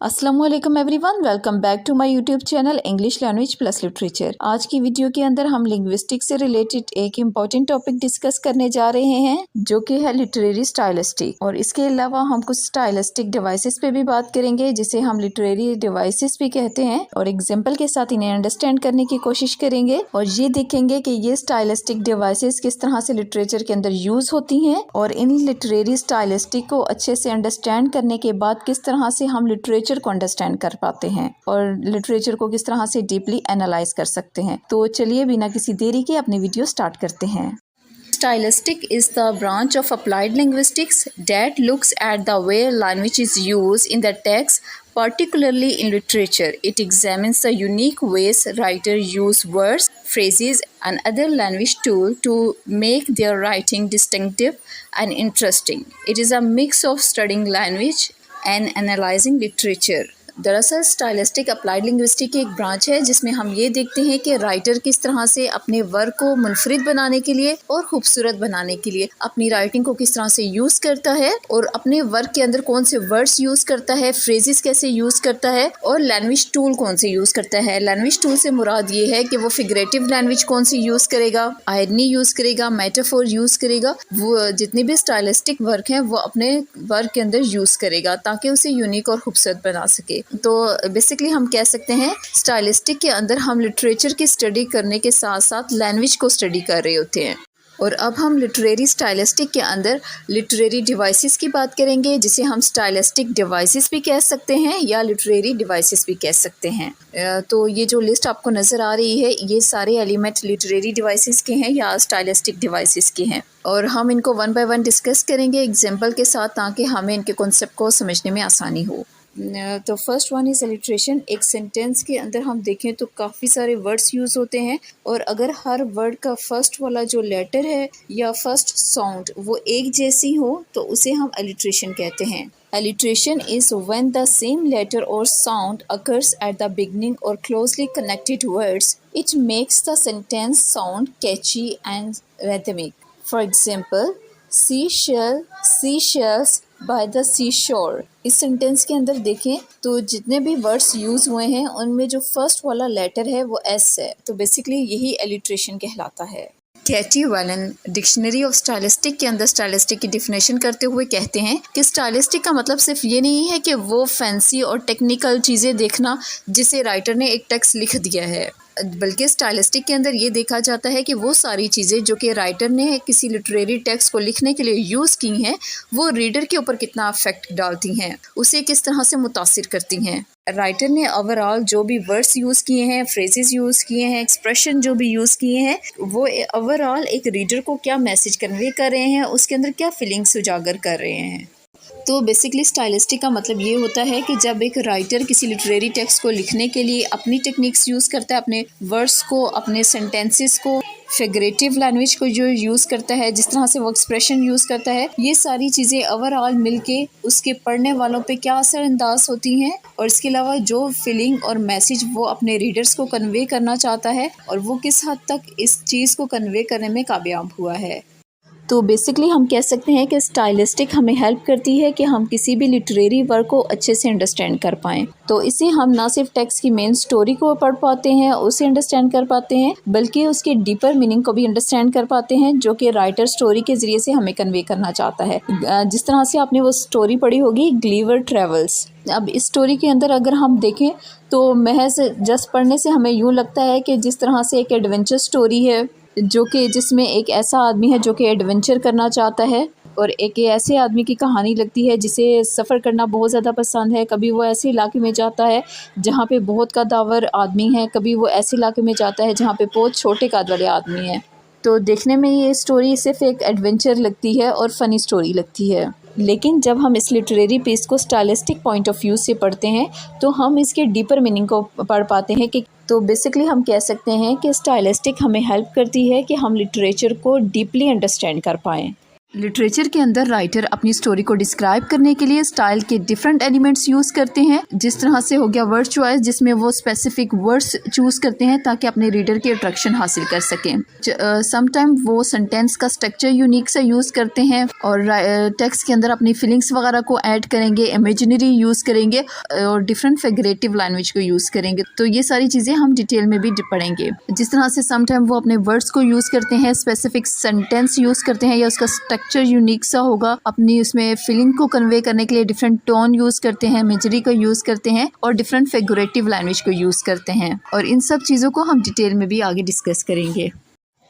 अस्सलाम वालेकुम everyone, welcome back to my YouTube channel English language plus literature. आज की वीडियो के अंदर हम लिंग्विस्टिक्स से रिलेटेड एक इम्पॉर्टेंट टॉपिक डिस्कस करने जा रहे हैं जो कि है लिटरेरी स्टाइलिस्टिक। और इसके अलावा हम कुछ स्टाइलिस्टिक डिवाइसेस पे भी बात करेंगे जिसे हम लिटरेरी डिवाइसेस भी कहते हैं, और एग्जाम्पल के साथ इन्हें अंडरस्टैंड करने की कोशिश करेंगे और ये देखेंगे कि ये स्टाइलिस्टिक डिवाइसेस किस तरह से लिटरेचर के अंदर यूज होती हैं, और इन लिटरेरी स्टाइलिस्टिक को अच्छे से अंडरस्टैंड करने के बाद किस तरह से हम लिटरेचर को अंडरस्टैंड कर पाते हैं और लिटरेचर को किस तरह से डीपली एनालाइज कर सकते हैं। तो चलिए बिना किसी देरी के अपनी वीडियो स्टार्ट करते हैं। Stylistic is the branch of applied linguistics that looks at the way language is used in the text, particularly in literature. It examines the unique ways writers use words, phrases, and other language tools to make their writing distinctive and interesting. It is a mix of studying language and analyzing literature. दरअसल stylistic applied linguistic की एक branch है जिसमें हम ये देखते हैं कि राइटर किस तरह से अपने वर्क को मुनफरिद बनाने के लिए और खूबसूरत बनाने के लिए अपनी राइटिंग को किस तरह से यूज़ करता है, और अपने वर्क के अंदर कौन से वर्ड्स यूज़ करता है, फ्रेजेस कैसे यूज़ करता है, और लैंग्वेज टूल कौन से यूज़ करता है। लैंग्वेज टूल से मुराद ये है कि वो फिगरेटिव लैंग्वेज कौन सी यूज़ करेगा, आयरनी यूज़ करेगा, मेटाफोर यूज़ करेगा। वो जितने भी स्टाइलिस्टिक वर्क हैं वो अपने वर्क के अंदर यूज़ करेगा ताकि उसे यूनिक और खूबसूरत बना सके। तो बेसिकली हम कह सकते हैं स्टाइलिस्टिक के अंदर हम लिटरेचर की स्टडी करने के साथ साथ लैंग्वेज को स्टडी कर रहे होते हैं। और अब हम लिटरेरी स्टाइलिस्टिक के अंदर लिटरेरी डिवाइसेस की बात करेंगे जिसे हम स्टाइलिस्टिक डिवाइसेस भी कह सकते हैं या लिटरेरी डिवाइसेस भी कह सकते हैं। तो ये जो लिस्ट आपको नज़र आ रही है ये सारे एलिमेंट लिटरेरी डिवाइसेस के हैं या स्टाइलिस्टिक डिवाइसेस के हैं, और हम इनको वन बाय वन डिस्कस करेंगे एग्जाम्पल के साथ ताकि हमें इनके कॉन्सेप्ट को समझने में आसानी हो। तो फर्स्ट वन इज़ अलिट्रेशन। एक सेंटेंस के अंदर हम देखें तो काफ़ी सारे वर्ड्स यूज़ होते हैं, और अगर हर वर्ड का फर्स्ट वाला जो लेटर है या फर्स्ट साउंड वो एक जैसी हो तो उसे हम अलिट्रेशन कहते हैं। Alliteration is when the same letter or sound occurs at the beginning or closely connected words. It makes the sentence sound catchy and rhythmic. For example, seashell, seashells by the seashore. इस sentence के अंदर देखें तो जितने भी words use हुए हैं उनमें जो फर्स्ट वाला लेटर है वो एस है, तो बेसिकली यही एलिट्रेशन कहलाता है। Katie Wales dictionary of stylistic के अंदर स्टाइलिस्टिक की डिफिनेशन करते हुए कहते हैं कि स्टाइलिस्टिक का मतलब सिर्फ ये नहीं है कि वो फैंसी और टेक्निकल चीज़ें देखना जिसे राइटर ने एक टेक्स्ट लिख दिया है, बल्कि स्टाइलिस्टिक के अंदर ये देखा जाता है कि वो सारी चीज़ें जो कि राइटर ने किसी लिटरेरी टेक्स्ट को लिखने के लिए यूज़ की हैं वो रीडर के ऊपर कितना इफेक्ट डालती हैं, उसे किस तरह से मुतासिर करती हैं। राइटर ने ओवरऑल जो भी वर्ड्स यूज़ किए हैं, फ्रेजेस यूज़ किए हैं, एक्सप्रेशन जो भी यूज़ किए हैं, वो ओवरऑल एक रीडर को क्या मैसेज कन्वे कर रहे हैं, उसके अंदर क्या फीलिंग्स उजागर कर रहे हैं। तो बेसिकली स्टाइलिस्टिक का मतलब ये होता है कि जब एक राइटर किसी लिटरेरी टेक्स्ट को लिखने के लिए अपनी टेक्निक्स यूज़ करता है, अपने वर्ड्स को, अपने सेंटेंसेस को, फिगरेटिव लैंग्वेज को जो यूज़ करता है, जिस तरह से वो एक्सप्रेशन यूज़ करता है, ये सारी चीज़ें ओवरऑल मिलके उसके पढ़ने वालों पे क्या असरअंदाज होती हैं, और इसके अलावा जो फीलिंग और मैसेज वो अपने रीडर्स को कन्वे करना चाहता है और वो किस हद तक इस चीज़ को कन्वे करने में कामयाब हुआ है। तो बेसिकली हम कह सकते हैं कि स्टाइलिस्टिक हमें हेल्प करती है कि हम किसी भी लिटरेरी वर्क को अच्छे से अंडरस्टैंड कर पाएँ। तो इससे हम ना सिर्फ टेक्स्ट की मेन स्टोरी को पढ़ पाते हैं, उसे अंडरस्टैंड कर पाते हैं, बल्कि उसके डीपर मीनिंग को भी अंडरस्टैंड कर पाते हैं जो कि राइटर स्टोरी के ज़रिए से हमें कन्वे करना चाहता है। जिस तरह से आपने वो स्टोरी पढ़ी होगी ग्लीवर ट्रेवल्स। अब इस स्टोरी के अंदर अगर हम देखें तो महज जस्ट पढ़ने से हमें यूँ लगता है कि जिस तरह से एक एडवेंचर स्टोरी है जो कि जिसमें एक ऐसा आदमी है जो कि एडवेंचर करना चाहता है, और एक ऐसे आदमी की कहानी लगती है जिसे सफ़र करना बहुत ज़्यादा पसंद है। कभी वो ऐसे इलाके में जाता है जहाँ पे बहुत कद्दावर आदमी है, कभी वो ऐसे इलाके में जाता है जहाँ पे बहुत छोटे कद वाले आदमी हैं। तो देखने में ये स्टोरी सिर्फ एक एडवेंचर लगती है और फ़नी स्टोरी लगती है, लेकिन जब हम इस लिटरेरी पीस को स्टाइलिस्टिक पॉइंट ऑफ व्यू से पढ़ते हैं तो हम इसके डीपर मीनिंग को पढ़ पाते हैं कि तो बेसिकली हम कह सकते हैं कि स्टाइलिस्टिक हमें हेल्प करती है कि हम लिटरेचर को डीपली अंडरस्टैंड कर पाएँ। लिटरेचर के अंदर राइटर अपनी स्टोरी को डिस्क्राइब करने के लिए स्टाइल के डिफरेंट एलिमेंट्स यूज़ करते हैं। जिस तरह से हो गया वर्ड चॉइस, जिसमें वो स्पेसिफिक वर्ड्स चूज़ करते हैं ताकि अपने रीडर की अट्रैक्शन हासिल कर सकें। समटाइम वो सेंटेंस का स्ट्रक्चर यूनिक सा यूज़ करते हैं और टेक्स्ट के अंदर अपनी फीलिंग्स वगैरह को ऐड करेंगे, इमेजिनरी यूज़ करेंगे और डिफरेंट फिगरेटिव लैंग्वेज को यूज़ करेंगे। तो ये सारी चीज़ें हम डिटेल में भी पढ़ेंगे। जिस तरह से समटाइम वो अपने वर्ड्स को यूज़ करते हैं, स्पेसिफिक सेंटेंस यूज़ करते हैं या उसका स्ट्रक्चर यूनिक सा होगा, अपनी उसमें फीलिंग को कन्वे करने के लिए डिफरेंट टोन यूज़ करते हैं, इमेजरी को यूज़ करते हैं और डिफरेंट फिगरेटिव लैंग्वेज को यूज़ करते हैं। और इन सब चीज़ों को हम डिटेल में भी आगे डिस्कस करेंगे।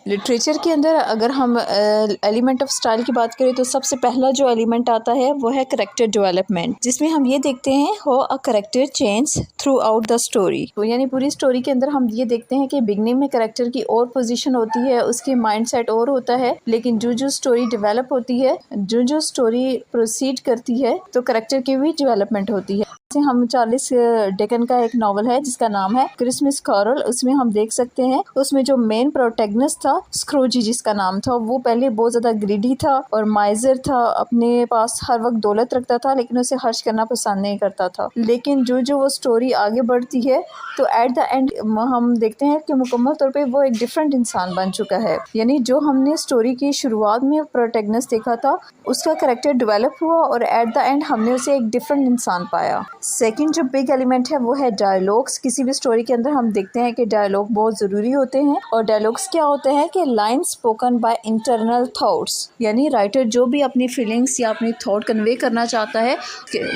लिटरेचर के अंदर अगर हम एलिमेंट ऑफ स्टाइल की बात करें तो सबसे पहला जो एलिमेंट आता है वो है करेक्टर डेवलपमेंट, जिसमें हम ये देखते हैं हो a character change through out the story. तो यानी पूरी स्टोरी के अंदर हम ये देखते हैं कि बिगनिंग में करेक्टर की और पोजीशन होती है, उसकी माइंड सेट और होता है, लेकिन जो स्टोरी डेवलप होती है, जो स्टोरी प्रोसीड करती है तो करेक्टर की भी डेवलपमेंट होती है। हम चार्ल्स डिकन का एक नॉवल है जिसका नाम है क्रिसमस कैरल, उसमें हम देख सकते हैं उसमें जो मेन प्रोटैगनिस्ट था स्क्रूजी जिसका नाम था, वो पहले बहुत ज़्यादा ग्रीडी था और माइजर था, अपने पास हर वक्त दौलत रखता था लेकिन उसे खर्च करना पसंद नहीं करता था। लेकिन जो वो स्टोरी आगे बढ़ती है तो एट द एंड हम देखते हैं कि मुकम्मल तौर पे वो एक डिफरेंट इंसान बन चुका है। यानी जो हमने स्टोरी की शुरुआत में प्रोटैगनिस्ट देखा था उसका करेक्टर डेवलप हुआ और एट द एंड हमने उसे एक डिफरेंट इंसान पाया। सेकंड जो बिग एलिमेंट है वो है डायलॉग्स। किसी भी स्टोरी के अंदर हम देखते हैं कि डायलॉग बहुत ज़रूरी होते हैं और डायलॉग्स क्या होते हैं कि line spoken by internal thoughts, यानी राइटर जो भी अपनी फीलिंग्स या अपनी थॉट कन्वे करना चाहता है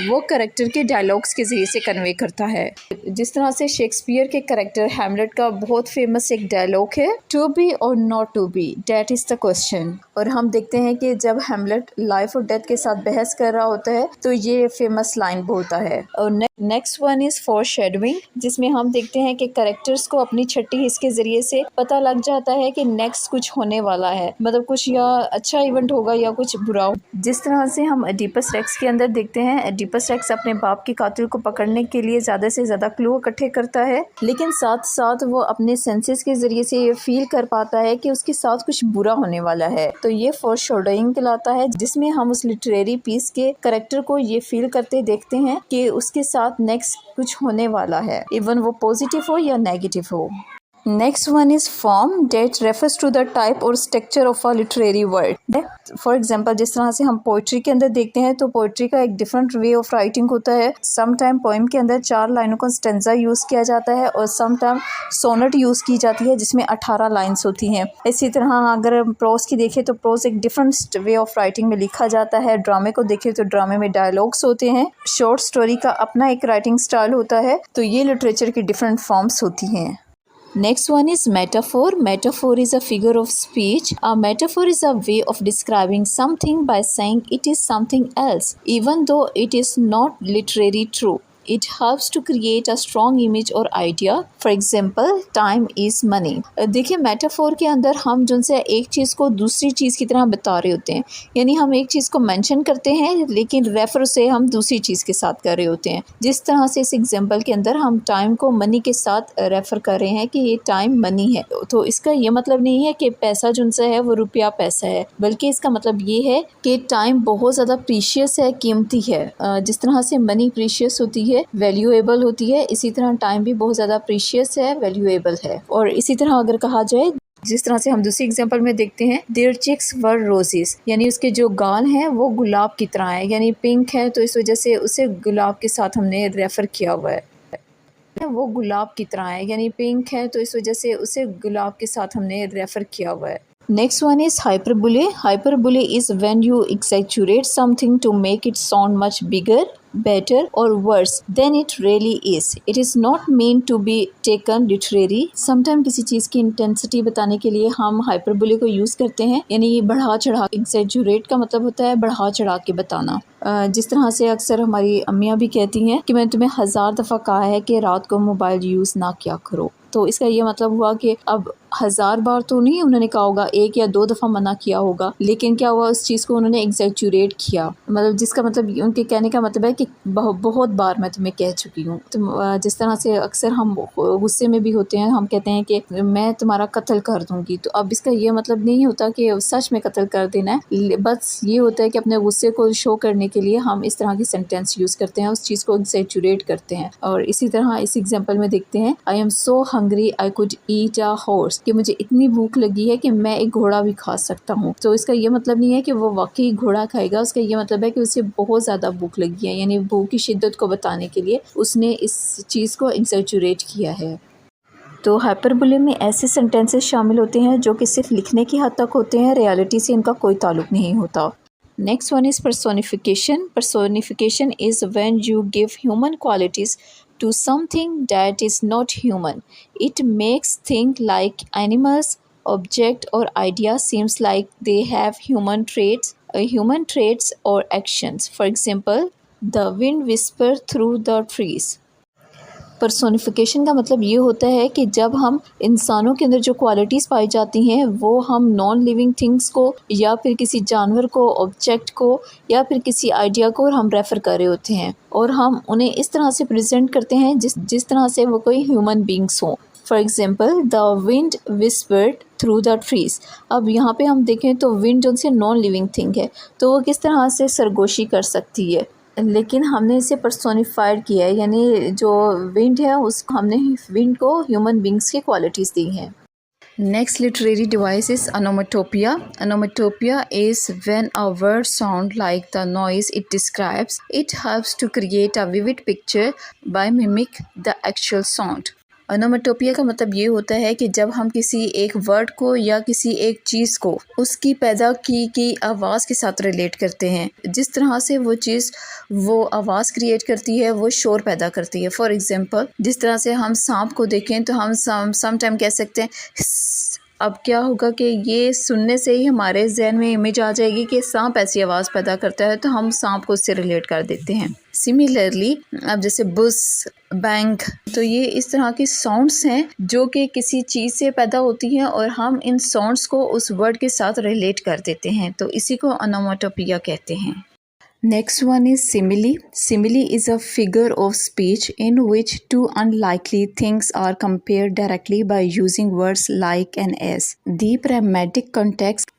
वो कैरेक्टर के डायलॉग्स के ज़रिए से कन्वे करता है। जिस तरह से शेक्सपियर के कैरेक्टर हैमलेट का बहुत फेमस एक डायलॉग है, to be or not to be that is the question. और हम देखते हैं कि जब हैमलेट लाइफ और डेथ के साथ बहस कर रहा होता है तो ये फेमस लाइन बोलता है। और नेक्स्ट वन इज़ फॉरशैडोइंग, जिसमें हम देखते हैं कि कैरेक्टर्स को अपनी छठी हिस्स के ज़रिए से पता लग जाता है कि नेक्स्ट कुछ होने वाला है, मतलब कुछ या अच्छा इवेंट होगा या कुछ बुरा। जिस तरह से हम एडिपस रेक्स के अंदर देखते हैं, एडिपस रेक्स अपने बाप के कातिल को पकड़ने के लिए ज़्यादा से ज़्यादा क्लू इकट्ठे करता है, लेकिन साथ साथ वो अपने सेंसेस के ज़रिए से ये फील कर पाता है कि उसके साथ कुछ बुरा होने वाला है। तो ये फॉरशैडोइंग कहलाता है, जिसमें हम उस लिटरेरी पीस के कैरेक्टर को ये फील करते देखते हैं कि उसके साथ नेक्स्ट कुछ होने वाला है, इवन वो पॉजिटिव हो या नेगेटिव हो। Next one is form that refers to the type और structure of a literary word. For example जिस तरह से हम पोइट्री के अंदर देखते हैं तो पोइट्री का एक डिफरेंट वे ऑफ राइटिंग होता है। सम टाइम पोइम के अंदर 4 लाइनों का स्टेंजा यूज़ किया जाता है और सम टाइम सोनेट यूज़ की जाती है जिसमें 18 लाइन्स होती हैं। इसी तरह अगर प्रोज की देखें तो प्रोज एक डिफरेंट वे ऑफ राइटिंग में लिखा जाता है। ड्रामे को देखें तो ड्रामे में डायलॉग्स होते हैं। शॉर्ट स्टोरी का अपना एक राइटिंग स्टाइल होता है। तो ये लिटरेचर की डिफरेंट फॉर्म्स होती हैं। Next one is metaphor. Metaphor is a figure of speech. A metaphor is a way of describing something by saying it is something else, even though it is not literally true. It helps to create a strong image or idea. For example, time is money. देखिए metaphor के अंदर हम जिनसे एक चीज़ को दूसरी चीज़ की तरह बता रहे होते हैं, यानी हम एक चीज़ को मेंशन करते हैं लेकिन रेफर से हम दूसरी चीज़ के साथ कर रहे होते हैं। जिस तरह से इस एग्जांपल के अंदर हम टाइम को मनी के साथ रेफ़र कर रहे हैं कि ये टाइम मनी है, तो इसका ये मतलब नहीं है कि पैसा जिनसे है वो रुपया पैसा है, बल्कि इसका मतलब ये है कि टाइम बहुत ज़्यादा प्रीशियस है, कीमती है। जिस तरह से मनी प्रीशियस होती है, वैल्यूएबल होती है, इसी तरह टाइम भी बहुत ज़्यादा प्रीशियस है, वैल्यूएबल है। और इसी तरह अगर कहा जाए, जिस तरह से हम दूसरी एग्जांपल में देखते हैं, देयर चिक्स वर रोजेस, यानी उसके जो गाल हैं वो गुलाब की तरह है, यानी पिंक है तो इस वजह से उसे गुलाब के साथ हमने रेफ़र किया हुआ है। वो गुलाब की तरह है, यानी पिंक है तो इस वजह से उसे गुलाब के साथ हमने रेफ़र किया हुआ है। Next one is hyperbole. Hyperbole is when you exaggerate something to make it sound much bigger, better or worse than it really is. It is not meant to be taken literally. Sometimes किसी चीज़ की intensity बताने के लिए हम hyperbole को use करते हैं, यानी बढ़ा चढ़ा। exaggerate का मतलब होता है बढ़ा चढ़ा के बताना। जिस तरह से अक्सर हमारी अम्मियाँ भी कहती हैं कि मैंने तुम्हें 1000 दफ़ा कहा है कि रात को मोबाइल यूज़ ना किया करो, तो इसका ये मतलब हुआ कि अब 1000 बार तो नहीं उन्होंने कहा होगा, 1 या 2 दफ़ा मना किया होगा, लेकिन क्या हुआ उस चीज़ को उन्होंने एग्जैजरेट किया। मतलब जिसका मतलब उनके कहने का मतलब है कि बहुत बार मैं तुम्हें कह चुकी हूँ। तो जिस तरह से अक्सर हम गुस्से में भी होते हैं, हम कहते हैं कि मैं तुम्हारा कत्ल कर दूँगी, तो अब इसका ये मतलब नहीं होता कि सच में कत्ल कर देना है, बस ये होता है कि अपने गुस्से को शो करने के लिए हम इस तरह की सेंटेंस यूज़ करते हैं, उस चीज़ को एग्जैजरेट करते हैं। और इसी तरह इस एग्जांपल में देखते हैं, I am so hungry I could eat a horse, कि मुझे इतनी भूख लगी है कि मैं एक घोड़ा भी खा सकता हूँ। तो इसका ये मतलब नहीं है कि वो वाकई घोड़ा खाएगा, उसका ये मतलब है कि उसे बहुत ज़्यादा भूख लगी है, यानी भूख की शिद्दत को बताने के लिए उसने इस चीज़ को एग्जैजरेट किया है। तो हाइपरबोले में ऐसे सेंटेंसेस शामिल होते हैं जो कि सिर्फ लिखने की हद तक होते हैं, रियलिटी से इनका कोई ताल्लुक नहीं होता। Next one is personification. Personification is when you give human qualities to something that is not human. It makes things like animals, object or idea seems like they have human traits or actions. For example, the wind whisper through the trees. Personification का मतलब ये होता है कि जब हम इंसानों के अंदर जो क्वालिटीज़ पाई जाती हैं वो हम नॉन लिविंग थिंग्स को या फिर किसी जानवर को, ऑब्जेक्ट को या फिर किसी आइडिया को हम रेफ़र कर रहे होते हैं और हम उन्हें इस तरह से प्रेजेंट करते हैं जिस तरह से वो कोई ह्यूमन बींग्स हों। For example, the wind whispered through the trees. अब यहाँ पे हम देखें तो विंड जो से नॉन लिविंग थिंग है, तो वो किस तरह से सरगोशी कर सकती है, लेकिन हमने इसे पर्सोनिफाइड किया है, यानी जो विंड है उसको हमने विंड को ह्यूमन बींग्स की क्वालिटीज़ दी हैं। Next literary device is onomatopoeia. Onomatopoeia is when a word sound like the noise it describes. It helps to create a vivid picture by mimic the actual sound. Onomatopoeia का मतलब ये होता है कि जब हम किसी एक वर्ड को या किसी एक चीज़ को उसकी पैदा की आवाज़ के साथ रिलेट करते हैं, जिस तरह से वो चीज़ वो आवाज़ क्रिएट करती है वो शोर पैदा करती है। फॉर एग्ज़ाम्पल, जिस तरह से हम सांप को देखें तो हम सम टाइम कह सकते हैं हिस्स। अब क्या होगा कि ये सुनने से ही हमारे जहन में इमेज आ जाएगी कि सांप ऐसी आवाज़ पैदा करता है, तो हम सांप को उससे रिलेट कर देते हैं। सिमिलरली, अब जैसे बुस, बैंक, तो ये इस तरह की साउंड्स हैं जो कि किसी चीज़ से पैदा होती हैं और हम इन साउंड्स को उस वर्ड के साथ रिलेट कर देते हैं, तो इसी को ओनोमेटोपिया कहते हैं। Next one is simile. Simile is a figure of speech in which two unlikely things are compared directly by using words like and as. The parametric context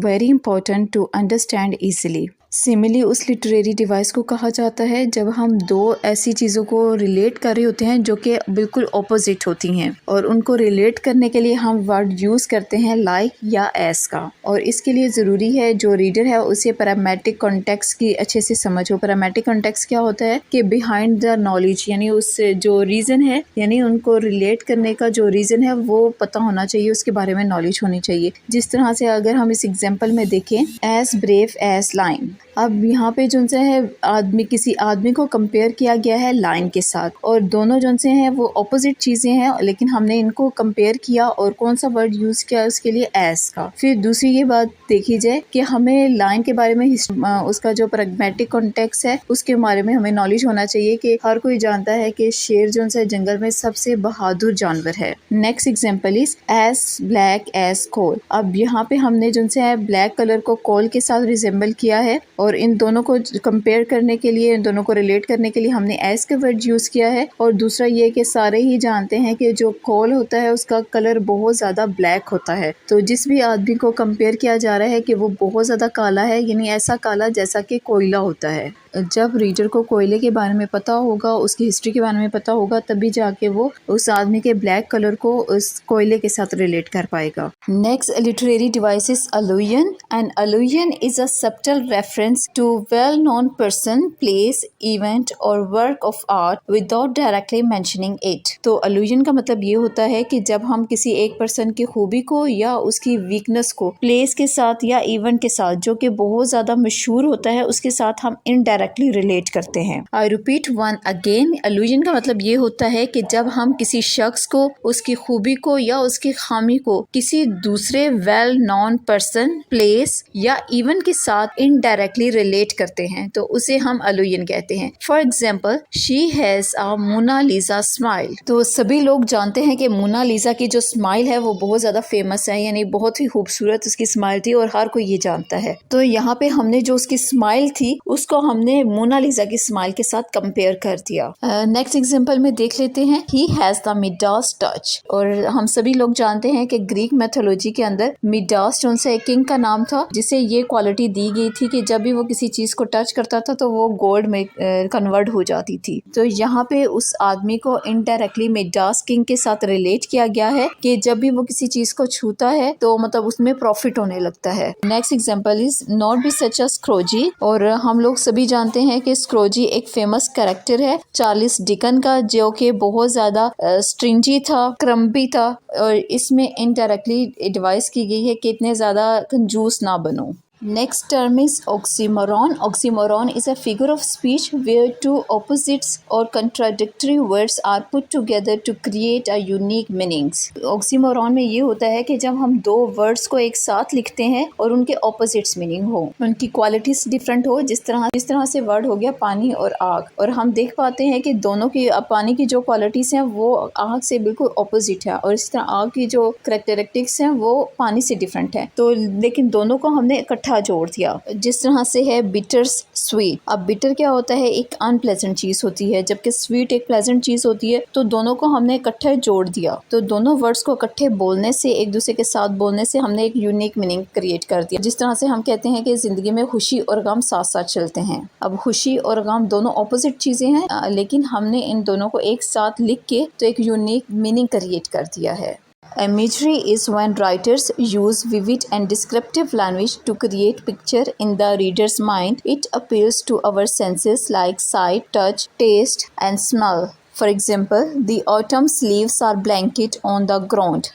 very important to understand easily. Simile उस literary device को कहा जाता है जब हम दो ऐसी चीज़ों को रिलेट कर रहे होते हैं जो कि बिल्कुल ऑपोजिट होती हैं और उनको रिलेट करने के लिए हम वर्ड यूज़ करते हैं लाइक या एस का, और इसके लिए ज़रूरी है जो रीडर है उसे पैरामेट्रिक कॉन्टेक्स्ट की अच्छे से समझ हो। पैरामेट्रिक कॉन्टेक्स्ट क्या होता है कि बिहाइंड द नॉलेज, यानी उस जो रीज़न है, यानी उनको रिलेट करने का जो रीज़न है वो पता होना चाहिए, उसके बारे में नॉलेज होनी चाहिए। जिस तरह से अगर हम इस एग्जाम्पल में देखें, एज ब्रेव एज लाइन। अब यहाँ पे जो से है किसी आदमी को कंपेयर किया गया है लाइन के साथ, और दोनों जो से हैं वो ऑपोजिट चीज़ें हैं, लेकिन हमने इनको कंपेयर किया और कौन सा वर्ड यूज़ किया उसके लिए एस का। फिर दूसरी ये बात देखी जाए कि हमें लाइन के बारे में उसका जो प्रैग्मेटिक कॉन्टेक्स्ट है उसके बारे में हमें नॉलेज होना चाहिए कि हर कोई जानता है कि शेर जो है जंगल में सबसे बहादुर जानवर है। Next example is as black as coal. अब यहाँ पे हमने जो है ब्लैक कलर को कोल के साथ रिजेंबल किया है और इन दोनों को कंपेयर करने के लिए, इन दोनों को रिलेट करने के लिए हमने एस का वर्ड यूज़ किया है। और दूसरा ये कि सारे ही जानते हैं कि जो कोल होता है उसका कलर बहुत ज़्यादा ब्लैक होता है, तो जिस भी आदमी को कंपेयर किया जा रहा है कि वो बहुत ज़्यादा काला है, यानी ऐसा काला जैसा कि कोयला होता है। जब रीडर को कोयले के बारे में पता होगा, उसकी हिस्ट्री के बारे में पता होगा, तभी जाके वो उस आदमी के ब्लैक कलर को उस कोयले के साथ रिलेट कर पाएगा। Next literary device is allusion, and allusion is a subtle reference to well known person, place, event और work of art without directly mentioning it. तो अलुजन का मतलब ये होता है कि जब हम किसी एक पर्सन की खूबी को या उसकी वीकनेस को प्लेस के साथ या इवेंट के साथ, जो कि बहुत ज़्यादा मशहूर होता है, उसके साथ हम इनडायरेक्ट इनडायरेक्टली रिलेट करते हैं। आई रिपीट वन अगेन, अलूजन का मतलब ये होता है कि जब हम किसी शख्स को, उसकी खूबी को या उसकी खामी को किसी दूसरे वेल नोन पर्सन, प्लेस या इवन के साथ इनडायरेक्टली रिलेट करते हैं तो उसे हम अलूजन कहते हैं। For example, she has a Mona Lisa smile. तो सभी लोग जानते हैं कि मोनालिसा की जो स्माइल है वो बहुत ज्यादा फेमस है, यानी बहुत ही खूबसूरत उसकी स्माइल थी और हर कोई ये जानता है। तो यहाँ पे हमने जो उसकी स्माइल थी उसको हमने मोनालिसा की स्माइल के साथ कंपेयर कर दिया। नेक्स्ट एग्जांपल में देख लेते हैं, he has the Midas touch. और हम सभी लोग जानते हैं कि ग्रीक मैथोलॉजी के अंदर मिडास जो उनसे एक किंग का नाम था, जिसे ये क्वालिटी दी गई थी कि जब भी वो किसी चीज को टच करता था तो वो गोल्ड में कन्वर्ट हो जाती थी। तो यहाँ पे उस आदमी को इनडायरेक्टली मिडास किंग के साथ रिलेट किया गया है कि जब भी वो किसी चीज को छूता है तो मतलब उसमें प्रॉफिट होने लगता है। Next example is not be such a Scrooge. और हम लोग सभी जानते हैं कि स्क्रोजी एक फेमस कैरेक्टर है चार्ल्स डिकन का, जो कि बहुत ज्यादा स्ट्रिंजी था, क्रम्बी था, और इसमें इनडायरेक्टली एडवाइस की गई है कि इतने ज्यादा कंजूस ना बनो। Next term is oxymoron. Oxymoron is a figure of speech where two opposites or contradictory words are put together to create a unique meanings. Oxymoron में ये होता है कि जब हम दो words को एक साथ लिखते हैं और उनके opposites meaning हो, उनकी qualities different हो, जिस तरह से word हो गया पानी और आग, और हम देख पाते हैं कि दोनों की पानी की जो qualities हैं वो आग से बिल्कुल opposite है, और इस तरह आग की जो characteristics हैं वो पानी से different है। तो लेकिन दोनों को हमने इकट्ठा जोड़ दिया, जिस तरह से है बिटर्स स्वीट। अब बिटर क्या होता है, एक अनप्लेजेंट चीज होती है, जबकि स्वीट एक प्लेजेंट चीज होती है। तो दोनों को हमने इकट्ठे जोड़ दिया, तो दोनों वर्ड्स को इकट्ठे बोलने से, एक दूसरे के साथ बोलने से हमने एक यूनिक मीनिंग क्रिएट कर दिया। जिस तरह से हम कहते हैं कि जिंदगी में खुशी और गम साथ साथ चलते हैं। अब खुशी और गम दोनों ऑपोजिट चीजें हैं, लेकिन हमने इन दोनों को एक साथ लिख के तो एक यूनिक मीनिंग क्रिएट कर दिया है। Imagery is when writers use vivid and descriptive language to create picture in the reader's mind. It appeals to our senses like sight, touch, taste, and smell. For example, the autumn's leaves are blanket on the ground.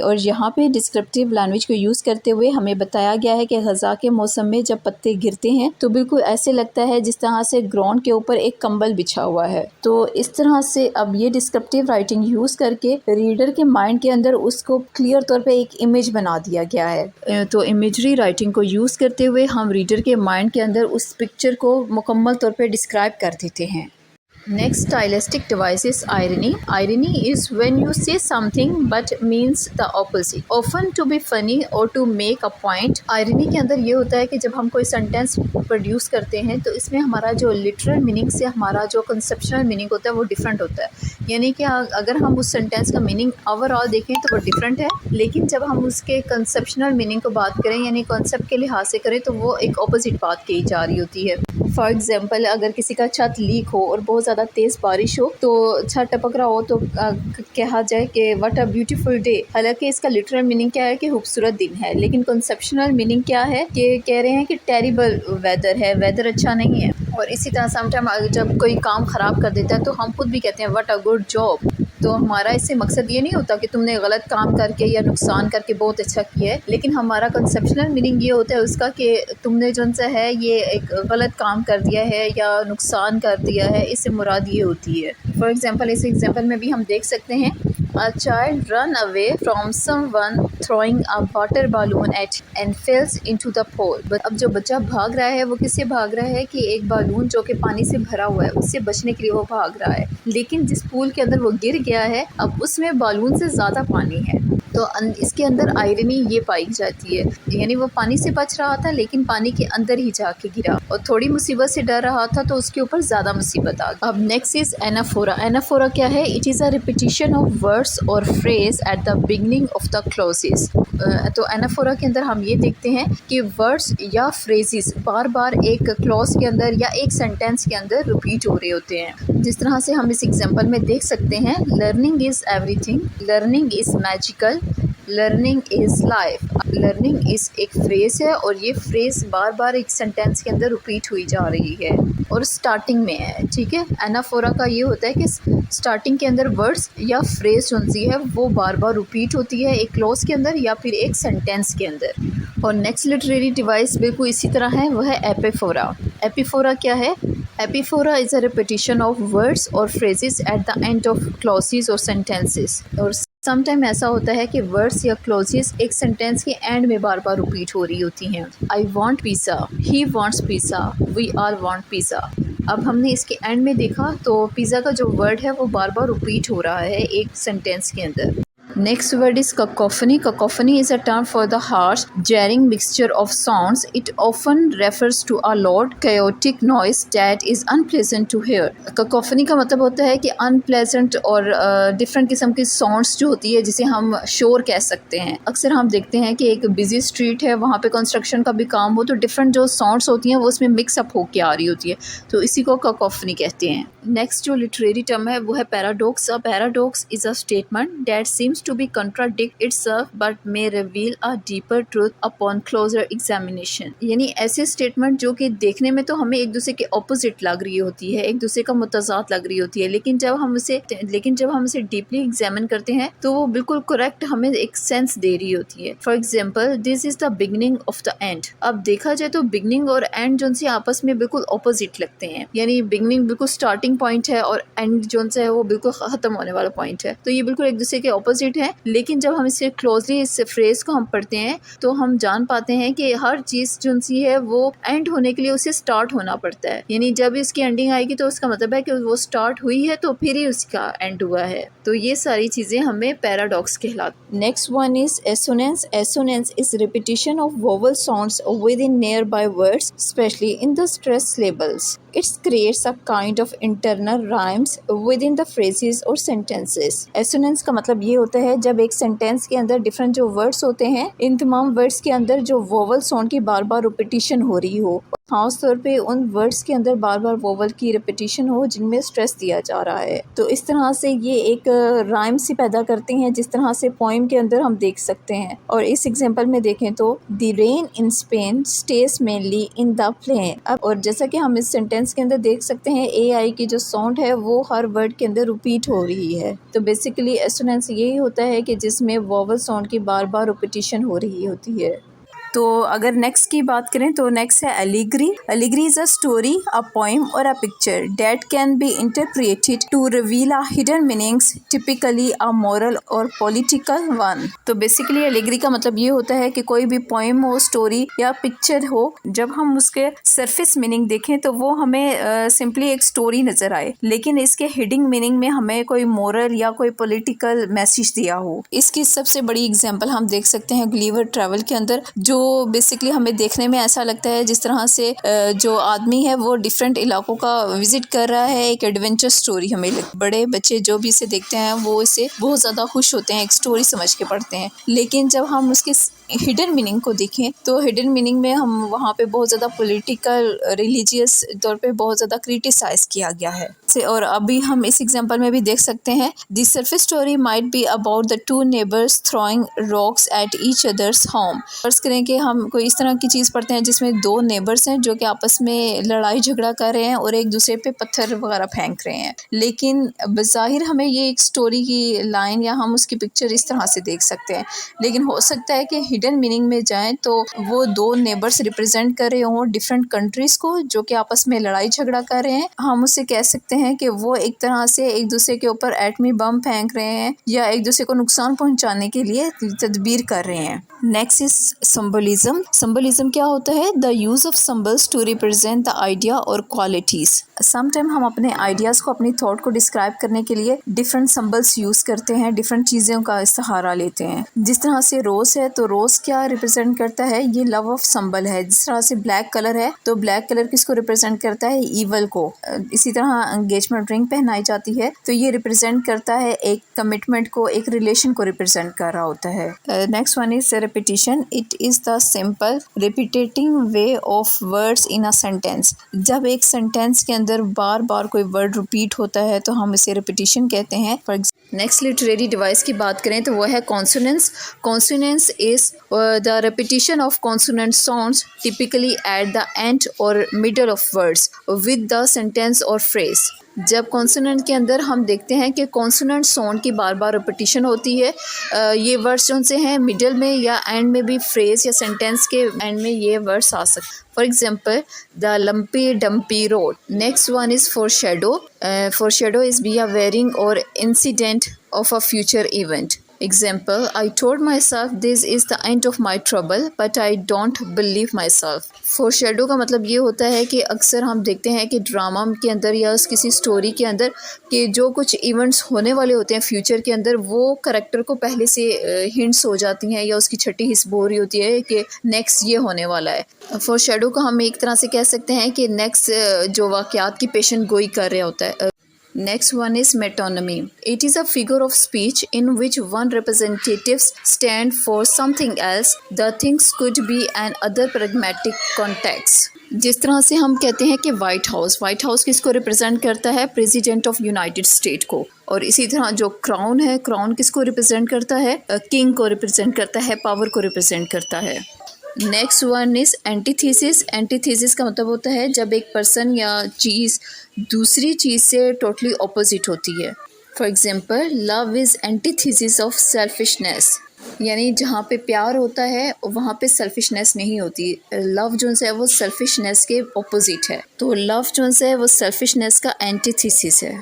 और यहाँ पे descriptive language को use करते हुए हमें बताया गया है कि ख़ज़ा के मौसम में जब पत्ते गिरते हैं तो बिल्कुल ऐसे लगता है जिस तरह से ग्राउंड के ऊपर एक कंबल बिछा हुआ है। तो इस तरह से अब ये डिस्क्रिप्टिव राइटिंग यूज़ करके रीडर के माइंड के अंदर उसको क्लियर तौर पे एक इमेज बना दिया गया है। तो इमेजरी राइटिंग को यूज़ करते हुए हम रीडर के माइंड के अंदर उस पिक्चर को मुकम्मल तौर पर डिस्क्राइब कर देते हैं। Next stylistic device is irony. Irony is when you say something but means the opposite, often to be funny or to make a point. Irony के अंदर ये होता है कि जब हम कोई सेंटेंस प्रोड्यूस करते हैं तो इसमें हमारा जो लिटरल मीनिंग से हमारा जो कंसेप्शनल मीनिंग होता है वो डिफरेंट होता है। यानी कि अगर हम उस सेंटेंस का मीनिंग ओवरऑल देखें तो वो डिफरेंट है, लेकिन जब हम उसके कंसेप्शनल मीनिंग को बात करें यानी कॉन्सेप्ट के लिहाज से करें तो वो एक ऑपोजिट बात कही जा रही होती है। फॉर एग्जाम्पल, अगर किसी का छत लीक हो और बहुत ज़्यादा तेज़ बारिश हो तो छत टपक रहा हो तो कहा जाए कि व्हाट अ ब्यूटीफुल डे। हालांकि इसका लिटरल मीनिंग क्या है कि खूबसूरत दिन है, लेकिन कंसेप्शनल मीनिंग क्या है कि कह रहे हैं कि टेरिबल वेदर है, वेदर अच्छा नहीं है। और इसी तरह समटाइम जब कोई काम ख़राब कर देता है तो हम खुद भी कहते हैं व्हाट अ गुड जॉब। तो हमारा इससे मकसद ये नहीं होता कि तुमने गलत काम करके या नुकसान करके बहुत अच्छा किया है, लेकिन हमारा कंसेप्शनल मीनिंग ये होता है उसका कि तुमने जो सा है ये एक गलत काम कर दिया है या नुकसान कर दिया है, इससे मुराद ये होती है। फॉर एग्जांपल, इस एग्जांपल में भी हम देख सकते हैं A child run away from someone throwing a water balloon at and falls into the pool. अब जो बच्चा भाग रहा है वो किससे भाग रहा है कि एक बालून जो कि पानी से भरा हुआ है उससे बचने के लिए वो भाग रहा है, लेकिन जिस पूल के अंदर वो गिर गया है अब उसमें बालून से ज़्यादा पानी है। तो इसके अंदर आयरनी ये पाई जाती है, यानी वो पानी से बच रहा था लेकिन पानी के अंदर ही जाके गिरा और थोड़ी मुसीबत से डर रहा था तो उसके ऊपर ज़्यादा मुसीबत आ गई। अब नेक्स्ट इज एनाफोरा। एनाफोरा क्या है? It is a repetition of words और phrase at the beginning of the clauses. तो एनाफोरा के अंदर हम ये देखते हैं कि वर्ड्स या फ्रेजेस बार बार एक क्लॉज के अंदर या एक सेंटेंस के अंदर रिपीट हो रहे होते हैं। जिस तरह से हम इस एग्जांपल में देख सकते हैं, learning is everything, learning is magical, learning is life. Learning is एक फ्रेज़ है और ये फ्रेज़ बार बार एक सेंटेंस के अंदर रिपीट हुई जा रही है और स्टार्टिंग में है। ठीक है, एनाफोरा का ये होता है कि स्टार्टिंग के अंदर वर्ड्स या फ्रेज़ जो सी है वो बार बार रिपीट होती है एक क्लॉज के अंदर या फिर एक सेंटेंस के अंदर। और नेक्स्ट लिटरेरी डिवाइस बिल्कुल इसी तरह है, वह है एपिफोरा। एपिफोरा क्या है? Epiphora is a repetition of words और phrases at the end of clauses और सेंटेंसेस। और समटाइम ऐसा होता है कि वर्ड्स या क्लॉजेस एक सेंटेंस के एंड में बार बार रिपीट हो रही होती हैं। I want pizza, he wants pizza, we all want pizza. अब हमने इसके एंड में देखा तो पिज़्ज़ा का जो वर्ड है वो बार बार रिपीट हो रहा है एक सेंटेंस के अंदर। Next word is cacophony. Cacophony is a term for the harsh, jarring mixture of sounds. It often refers to a loud, chaotic noise that is unpleasant to hear. Cacophony का मतलब होता है कि unpleasant और different किस्म की sounds जो होती है जिसे हम शोर कह सकते हैं। अक्सर हम देखते हैं कि एक busy street है, वहाँ पे construction का भी काम हो तो different जो sounds होती हैं वो उसमें mix up होके आ रही होती है, तो इसी को cacophony कहते हैं। Next जो literary term है वो है paradox. A paradox is a statement that seems to be contradict itself but may reveal a deeper truth upon closer examination। यानी ऐसे स्टेटमेंट जो कि देखने में तो हमें एक दूसरे के ऑपोजिट लग रही होती है, एक दूसरे का मुतजाद लग रही होती है, लेकिन जब हम उसे डीपली एग्जामिन करते हैं तो वो बिल्कुल करेक्ट हमें एक सेंस दे रही होती है। For example, this is the beginning of the end. अब देखा जाए तो बिगनिंग और एंड जो से आपस में बिल्कुल ऑपोजिट लगते हैं, यानी बिगनिंग बिल्कुल स्टार्टिंग पॉइंट है और एंड जो है वो बिल्कुल खत्म होने वाला पॉइंट है, तो ये बिल्कुल एक दूसरे के ऑपोजिट है। लेकिन जब हम इसे क्लोजली इस फ्रेज को हम पढ़ते हैं तो हम जान पाते हैं कि हर चीज़ जो सी है वो एंड होने के लिए उसे स्टार्ट होना पड़ता है, यानी जब इसकी एंडिंग आएगी तो उसका मतलब है कि वो स्टार्ट हुई है तो फिर ही उसका एंड हुआ है। तो ये सारी चीज़ें हमें पैराडॉक्स कहलाती। Next one is assonance. Assonance is repetition of vowel sounds with in near by words, specially in the stress labels. It creates a kind of internal rhymes within the phrases or sentences. Assonance का मतलब ये होता है जब एक sentence के अंदर different जो वर्ड्स होते हैं, इन तमाम वर्ड्स के अंदर जो वोवल साउंड की बार बार रिपीटिशन हो रही हो, खास तौर पे उन वर्ड्स के अंदर बार बार वोवल की रिपीटिशन हो जिनमें स्ट्रेस दिया जा रहा है। तो इस तरह से ये एक राइम सी पैदा करते हैं जिस तरह से पोइम के अंदर हम देख सकते हैं। और इस एग्जांपल में देखें तो the rain in Spain stays mainly in the plain. अब और जैसा कि हम इस सेंटेंस के अंदर देख सकते हैं, AI की जो साउंड है वो हर वर्ड के अंदर रिपीट हो रही है। तो बेसिकली एसोनेंस यही होता है कि जिसमें वोवल साउंड की बार बार रिपीटिशन हो रही होती है। तो अगर नेक्स्ट की बात करें तो नेक्स्ट है allegory. Allegory is a story, a poem और a picture that can be interpreted to reveal a hidden meanings, typically a moral और पॉलिटिकल वन। तो बेसिकली एलिग्री का मतलब ये होता है कि कोई भी पोएम हो, स्टोरी या पिक्चर हो, जब हम उसके सरफेस मीनिंग देखें तो वो हमें सिंपली एक स्टोरी नजर आए, लेकिन इसके हिडन मीनिंग में हमें कोई मॉरल या कोई पॉलिटिकल मैसेज दिया हो। इसकी सबसे बड़ी एग्जाम्पल हम देख सकते हैं गुलिवर ट्रैवल के अंदर, जो बेसिकली हमें देखने में ऐसा लगता है जिस तरह से जो आदमी है वो डिफरेंट इलाकों का विजिट कर रहा है, एक एडवेंचर स्टोरी हमें बड़े बच्चे जो भी इसे देखते हैं वो इसे बहुत ज़्यादा खुश होते हैं, एक स्टोरी समझ के पढ़ते हैं। लेकिन जब हम उसके हिडन मीनिंग को देखें तो हिडन मीनिंग में हम वहाँ पे बहुत ज़्यादा पॉलिटिकल, रिलीजियस तौर पे बहुत ज़्यादा क्रिटिसाइज किया गया है। और अभी हम इस एग्जांपल में भी देख सकते हैं, the surface story might be about the two neighbours throwing rocks at each others home. फर्ज करें कि हम कोई इस तरह की चीज़ पढ़ते हैं जिसमें दो नेबर्स हैं जो कि आपस में लड़ाई झगड़ा कर रहे हैं और एक दूसरे पे पत्थर वगैरह फेंक रहे हैं, लेकिन बज़ाहिर हमें ये एक स्टोरी की लाइन या हम उसकी पिक्चर इस तरह से देख सकते हैं। लेकिन हो सकता है कि हिडन मीनिंग में जाएं तो वो दो नेबर्स रिप्रेजेंट कर रहे हों डिफरेंट कंट्रीज़ को जो कि आपस में लड़ाई झगड़ा कर रहे हैं। हम उसे कह सकते हैं कि वो एक तरह से एक दूसरे के ऊपर एटमी बम फेंक रहे हैं या एक दूसरे को नुकसान पहुंचाने के लिए तदबीर कर रहे हैं। Next is symbolism. सिंबलिज्म क्या होता है? The use of symbols to represent the idea और क्वालिटीज। समटाइम हम अपने आइडियाज़ को, अपनी थॉट को डिस्क्राइब करने के लिए डिफरेंट सिंबल्स यूज़ करते हैं, डिफरेंट चीज़ों का सहारा लेते हैं। जिस तरह से रोज़ है तो रोज़ क्या रिप्रेजेंट करता है? ये लव ऑफ सिंबल है। जिस तरह से ब्लैक कलर है तो ब्लैक कलर किसको रिप्रेजेंट करता है? ईवल को। इसी तरह एंगेजमेंट रिंग पहनाई जाती है तो ये रिप्रेजेंट करता है एक कमिटमेंट को, एक रिलेशन को रिप्रेजेंट कर रहा होता है। Next one is repetition. It is the simple repeating way of words in a sentence. जब एक सेंटेंस के अंदर बार बार कोई वर्ड रिपीट होता है तो हम इसे रिपीटिशन कहते हैं। नेक्स्ट लिटरेरी डिवाइस की बात करें तो वह है consonance. Consonance is the repetition of consonant sounds typically at the end और middle of words with the sentence और फ्रेज। जब कॉन्सोनेंट के अंदर हम देखते हैं कि कॉन्सोनेंट साउंड की बार बार रिपीटिशन होती है, ये वर्ड्स जो से हैं मिडिल में या एंड में भी, फ्रेज या सेंटेंस के एंड में ये वर्ड्स आ सकते। For example the lumpy dumpy road. Next one is foreshadow. Foreshadow is be a warning और incident of a future event. Example, I told myself this is the end of my trouble, but I don't believe myself. Foreshadow का मतलब ये होता है कि अक्सर हम देखते हैं कि ड्रामा के अंदर या किसी स्टोरी के अंदर कि जो कुछ इवेंट्स होने वाले होते हैं फ्यूचर के अंदर, वो करेक्टर को पहले से हिंट्स हो जाती हैं या उसकी छठी हिस्स बोल रही होती है कि नेक्स्ट ये होने वाला है। फोरशैडो को हम एक तरह से कह सकते हैं कि नेक्स्ट जो वाक़यात की पेशन गोई कर रहा होता है। Next one is metonymy. It is a figure of speech in which one representatives stand for something else. The things could be an other pragmatic context. जिस तरह से हम कहते हैं कि वाइट हाउस किसको रिप्रेजेंट करता है? प्रेसिडेंट ऑफ यूनाइटेड स्टेट को। और इसी तरह जो क्राउन है, क्राउन किसको रिप्रेजेंट करता है? किंग को रिप्रेजेंट करता है, पावर को रिप्रेजेंट करता है। Next one is antithesis. Antithesis का मतलब होता है जब एक पर्सन या चीज़ दूसरी चीज़ से टोटली ऑपोजिट होती है। For example, love is antithesis of selfishness, यानी जहाँ पे प्यार होता है वहाँ पे सेल्फिशनेस नहीं होती। लव जो है वो सेल्फिशनेस के ऑपोजिट है, तो लव जो है वो सेल्फिशनेस का एंटीथीसिस है।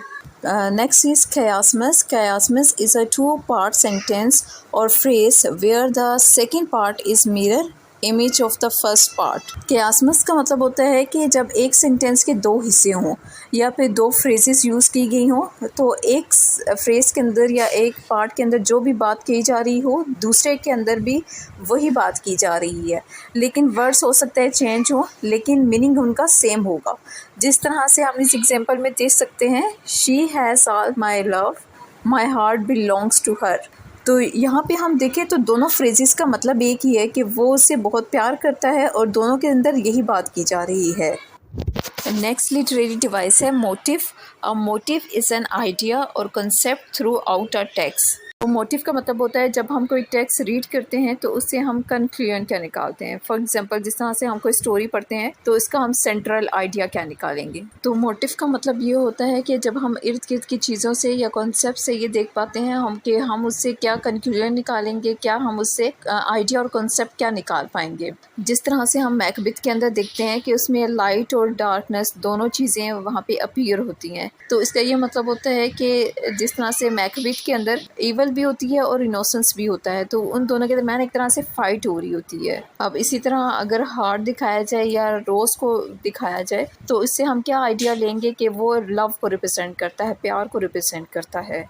Next is chiasmus. Chiasmus is a two-part sentence or phrase where the second part is mirror image of the first part. chiasmus का मतलब होता है कि जब एक सेंटेंस के दो हिस्से हों या फिर दो फ्रेजेस यूज़ की गई हों, तो एक फ्रेज़ के अंदर या एक पार्ट के अंदर जो भी बात की जा रही हो, दूसरे के अंदर भी वही बात की जा रही है, लेकिन वर्ड्स हो सकता है चेंज हो, लेकिन मीनिंग उनका सेम होगा। जिस तरह से हम इस एग्जांपल में देख सकते हैं, she has all my love, my heart belongs to her. तो यहाँ पे हम देखें तो दोनों फ्रेजेस का मतलब एक ही है कि वो उससे बहुत प्यार करता है और दोनों के अंदर यही बात की जा रही है। नेक्स्ट लिटरेरी डिवाइस है motif. A motif is an idea और concept throughout a text. तो मोटिव का मतलब होता है जब हम कोई टेक्स्ट रीड करते हैं तो उससे हम कंक्लूजन क्या निकालते हैं। फॉर एग्जांपल, जिस तरह से हम कोई स्टोरी पढ़ते हैं तो इसका हम सेंट्रल आइडिया क्या निकालेंगे। तो मोटिव का मतलब ये होता है कि जब हम इर्द गिर्द की चीज़ों से या कॉन्सेप्ट से ये देख पाते हैं हम उससे क्या कंक्लूजन निकालेंगे, क्या हम उससे आइडिया और कॉन्सेप्ट क्या निकाल पाएंगे। जिस तरह से हम मैकबेथ के अंदर देखते हैं कि उसमें लाइट और डार्कनेस दोनों चीज़ें वहाँ पे अपीयर होती हैं, तो इसका ये मतलब होता है कि जिस तरह से मैकबेथ के अंदर ईवल भी होती है और इनोसेंस भी होता है, तो उन दोनों के दरमियान एक तरह से फाइट हो रही होती है। अब इसी तरह अगर हार्ट दिखाया जाए या रोज़ को दिखाया जाए तो इससे हम क्या आइडिया लेंगे कि वो लव को रिप्रेजेंट करता है, प्यार को रिप्रेजेंट करता है।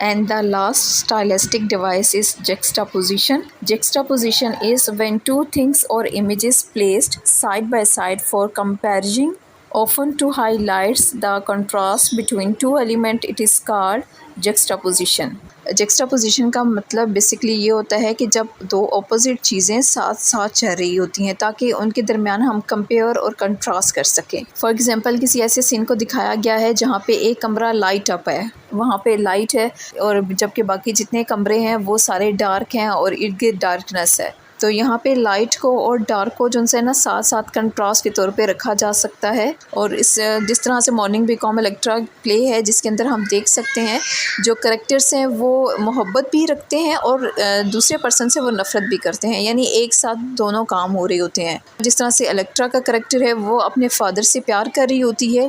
And the last stylistic device is juxtaposition. Juxtaposition is when two things or images placed side by side for comparison, often to highlights the contrast between two elements. It is called juxtaposition. juxtaposition का मतलब basically ये होता है कि जब दो opposite चीज़ें साथ साथ चल रही होती हैं ताकि उनके दरमियान हम कंपेयर और कंट्रास्ट कर सकें। फॉर एग्जांपल, किसी ऐसे सीन को दिखाया गया है जहाँ पे एक कमरा लाइट अप है, वहाँ पे लाइट है, और जबकि बाकी जितने कमरे हैं वो सारे डार्क हैं और इर्द गिर्द डार्कनेस है। तो यहाँ पे लाइट को और डार्क को जो है ना साथ साथ कंट्रास्ट के तौर पे रखा जा सकता है। और इस जिस तरह से मॉर्निंग बीकॉम इलेक्ट्रा प्ले है जिसके अंदर हम देख सकते हैं जो करैक्टर्स हैं वो मोहब्बत भी रखते हैं और दूसरे पर्सन से वो नफ़रत भी करते हैं, यानी एक साथ दोनों काम हो रहे होते हैं। जिस तरह से इलेक्ट्रा का करैक्टर है वो अपने फादर से प्यार कर रही होती है,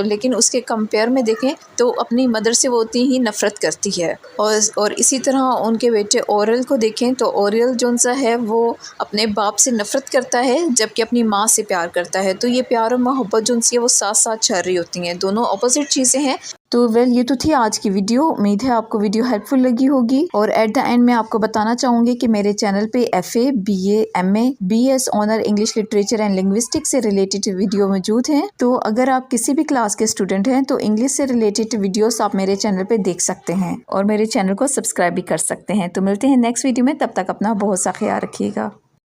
लेकिन उसके कंपेयर में देखें तो अपनी मदर से वो उतनी ही नफ़रत करती है। और इसी तरह उनके बेटे ओरल को देखें तो ओरल जो है वो अपने बाप से नफ़रत करता है जबकि अपनी माँ से प्यार करता है। तो ये प्यार और मोहब्बत जो है वो साथ साथ चल रही होती हैं, दोनों ऑपोजिट चीज़ें हैं। तो ये तो थी आज की वीडियो। उम्मीद है आपको वीडियो हेल्पफुल लगी होगी। और एट द एंड मैं आपको बताना चाहूँगी कि मेरे चैनल पे FA, BA, MA, BS honour English literature and linguistics से रिलेटेड वीडियो मौजूद हैं। तो अगर आप किसी भी क्लास के स्टूडेंट हैं तो इंग्लिश से रिलेटेड वीडियोस आप मेरे चैनल पे देख सकते हैं और मेरे चैनल को सब्सक्राइब भी कर सकते हैं। तो मिलते हैं नेक्स्ट वीडियो में, तब तक अपना बहुत सा ख्याल रखिएगा।